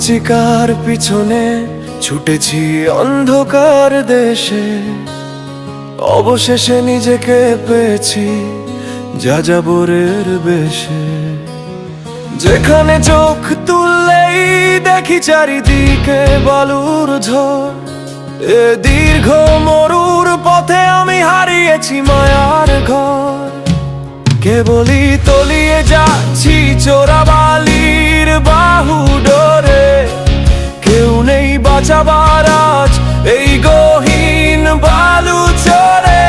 সূচিকার পিছনে ছুটেছি অন্ধকার দেশে, অবশেষে নিজেকে পেয়েছি যাযাবরের বেশে। যেখানে চোখ তুললেই দেখি চারিদিকে বালুর ঝড়, এ দীর্ঘ মরুর পথে আমি হারিয়েছি মায়ার ঘর। কেবলই তলিয়ে যাচ্ছি চোরাবালির বাহু ডোরে, কেউ নেই বাঁচাবার আজ এই গহীন বালু চরে।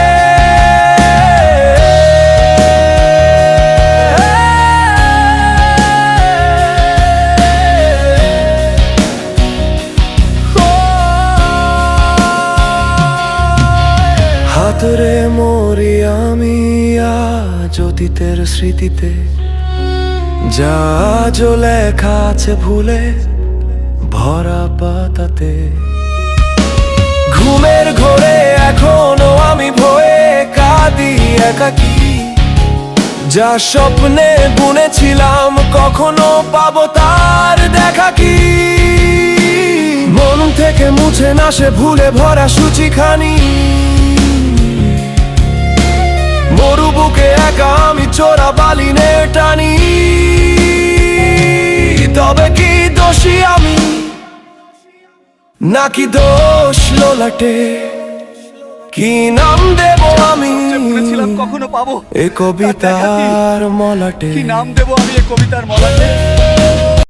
হাতরে মরি আমি আজ অতীতের স্মৃতিতে, যা আজ লেখা আছে ভুলে ভরা পাতাতে। ঘুমের ঘোরে এখনো আমি ভয়ে কাঁদি একাকী, যা স্বপ্নে বুনেছিলাম কখনো পাবো তার দেখা কি। মন থেকে মুছে না সে ভুলে ভরা সূচিখানি, মরুবুকে একা আমি চোরাবালিনে টানি। তবে কি দোষী আমি, নাকি দোষ ললাটে? কি নাম দেব আমি কখনো পাবো এ কবিতার মলাটে? কি নাম দেব আমি এ কবিতার মলাটে?